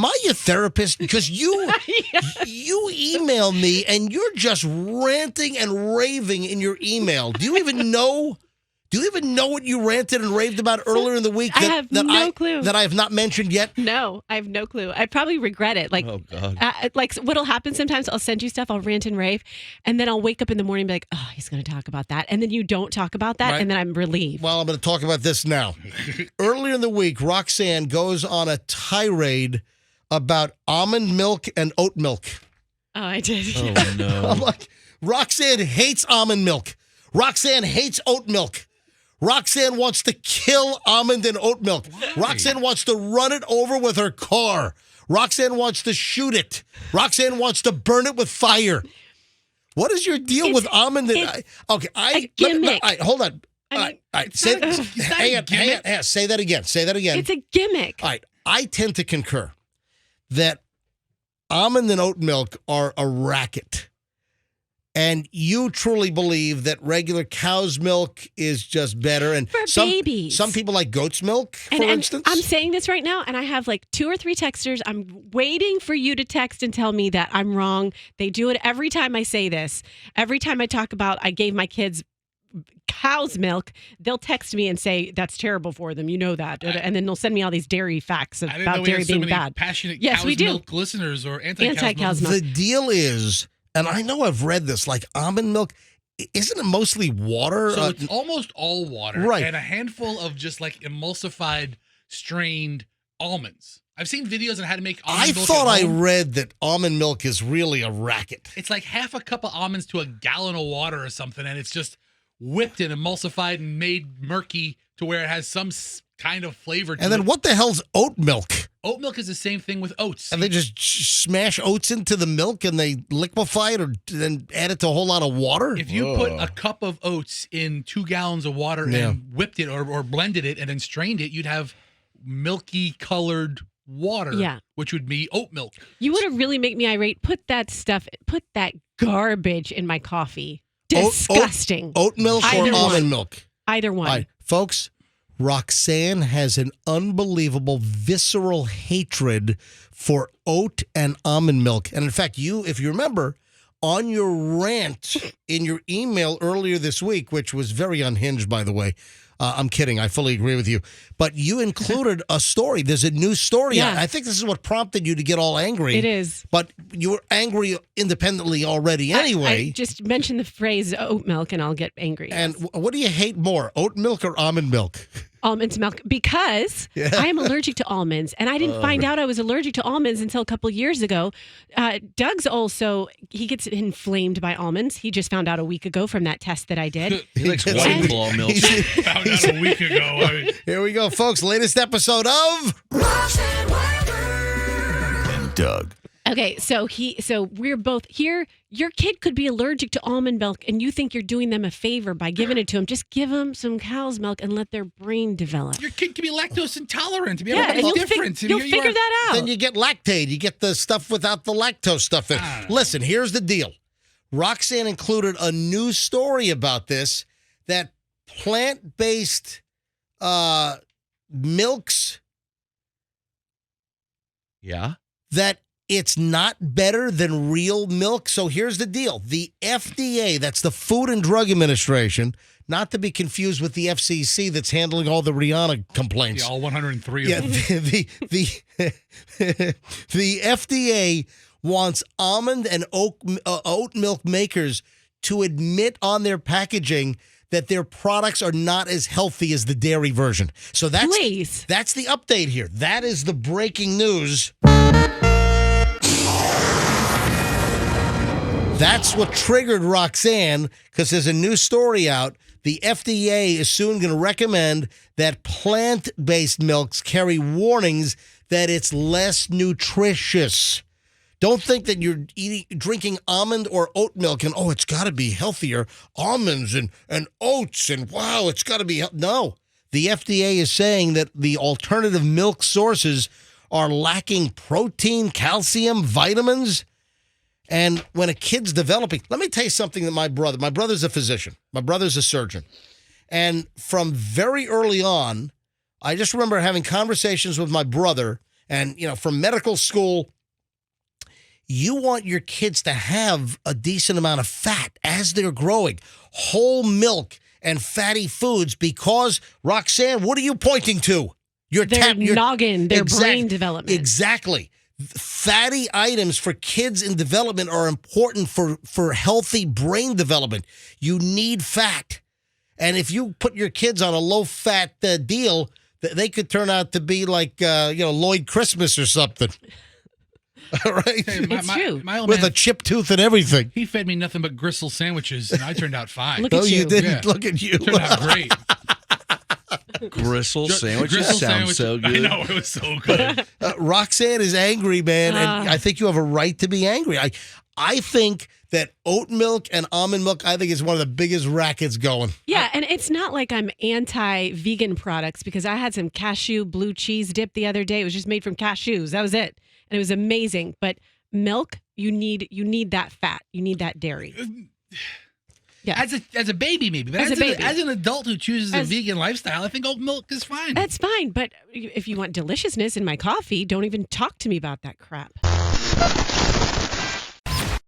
am I your therapist? Because you email me and you're just ranting and raving in your email. Do you even know what you ranted and raved about earlier in the week? I have no clue. That I have not mentioned yet? No, I have no clue. I probably regret it. Like, oh, God. Like what'll happen sometimes, I'll send you stuff, I'll rant and rave, and then I'll wake up in the morning and be like, oh, he's going to talk about that. And then you don't talk about that, Right. and then I'm relieved. Well, I'm going to talk about this now. Earlier in the week, Roxanne goes on a tirade about almond milk and oat milk. Oh, I did. Oh, no. I'm like, Roxanne hates almond milk. Roxanne hates oat milk. Roxanne wants to kill almond and oat milk. Why? Roxanne wants to run it over with her car. Roxanne wants to shoot it. Roxanne wants to burn it with fire. What is your deal with almond and... a gimmick. Hold on. I mean, Say that again. Say that again. It's a gimmick. All right. I tend to concur that almond and oat milk are a racket. And you truly believe that regular cow's milk is just better. And for babies. Some people like goat's milk, for instance. I'm saying this right now, and I have like 2 or 3 texters. I'm waiting for you to text and tell me that I'm wrong. They do it every time I say this. Every time I talk about I gave my kids cow's milk, they'll text me and say that's terrible for them. You know that. And then they'll send me all these dairy facts about dairy being bad. Passionate yes, cow's we do. milk listeners or anti-cow's milk. The deal is... And I know I've read this, like almond milk, isn't it mostly water? So it's almost all water. Right. And a handful of just like emulsified, strained almonds. I've seen videos on how to make almond milk. I thought at home. I read that almond milk is really a racket. It's like half a cup of almonds to a gallon of water or something, and it's just whipped and emulsified and made murky to where it has some kind of flavor to it. And then what the hell's oat milk? Oat milk is the same thing with oats. And they just smash oats into the milk and they liquefy it or then add it to a whole lot of water? If you put a cup of oats in 2 gallons of water and whipped it or blended it and then strained it, you'd have milky colored water, which would be oat milk. You want to really make me irate? Put that garbage in my coffee. Disgusting. Oat milk or almond milk? Either one. All right, folks. Roxanne has an unbelievable visceral hatred for oat and almond milk. And in fact, if you remember, on your rant in your email earlier this week, which was very unhinged, by the way, I'm kidding. I fully agree with you. But you included a story. There's a new story. Yeah. I think this is what prompted you to get all angry. It is. But you were angry independently already anyway. I just mentioned the phrase oat milk and I'll get angry. And what do you hate more, oat milk or almond milk? Almond milk, because I am allergic to almonds, and I didn't find out I was allergic to almonds until a couple of years ago. Doug's also, he gets inflamed by almonds. He just found out a week ago from that test that I did. He likes white claw milk. Found out a week ago. Here we go, folks. Latest episode of Roxanne and Doug. Okay, so we're both here. Your kid could be allergic to almond milk, and you think you're doing them a favor by giving it to them. Just give them some cow's milk and let their brain develop. Your kid can be lactose intolerant. And you'll figure that out. Then you get Lactaid. You get the stuff without the lactose stuff in. Listen, here's the deal. Roxanne included a news story about this, that plant-based milks. Yeah. That it's not better than real milk. So here's the deal. The FDA, that's the Food and Drug Administration, not to be confused with the FCC that's handling all the Rihanna complaints. Yeah, all 103 of them. The FDA wants almond and oat milk makers to admit on their packaging that their products are not as healthy as the dairy version. So that's the update here. That is the breaking news. That's what triggered Roxanne, because there's a new story out. The FDA is soon going to recommend that plant-based milks carry warnings that it's less nutritious. Don't think that you're drinking almond or oat milk and, it's got to be healthier. Almonds and oats and, wow, it's got to be. No. The FDA is saying that the alternative milk sources are lacking protein, calcium, vitamins. And when a kid's developing, let me tell you something that my brother's a physician. My brother's a surgeon. And from very early on, I just remember having conversations with my brother, and from medical school, you want your kids to have a decent amount of fat as they're growing. Whole milk and fatty foods, because, Roxanne, what are you pointing to? Their noggin, their brain development. Exactly. Fatty items for kids in development are important for healthy brain development. You need fat. And if you put your kids on a low-fat deal, they could turn out to be like, Lloyd Christmas or something. All right? Hey, It's true. My old With man, a chipped tooth and everything. he fed me nothing but gristle sandwiches, and I turned out fine. Look at You you. didn't. Yeah. Look at you. Turned out great. Gristle sandwiches Gristle sound so I good. know, it was so good. Roxanne is angry, man, and I think you have a right to be angry. I think that oat milk and almond milk, I think, is one of the biggest rackets going. Yeah, and it's not like I'm anti-vegan products, because I had some cashew blue cheese dip the other day. It was just made from cashews. That was it. And it was amazing. But milk, you need that fat. You need that dairy. Yeah. As a baby, maybe. But As a baby. as an adult who chooses a vegan lifestyle, I think oat milk is fine. That's fine. But if you want deliciousness in my coffee, don't even talk to me about that crap.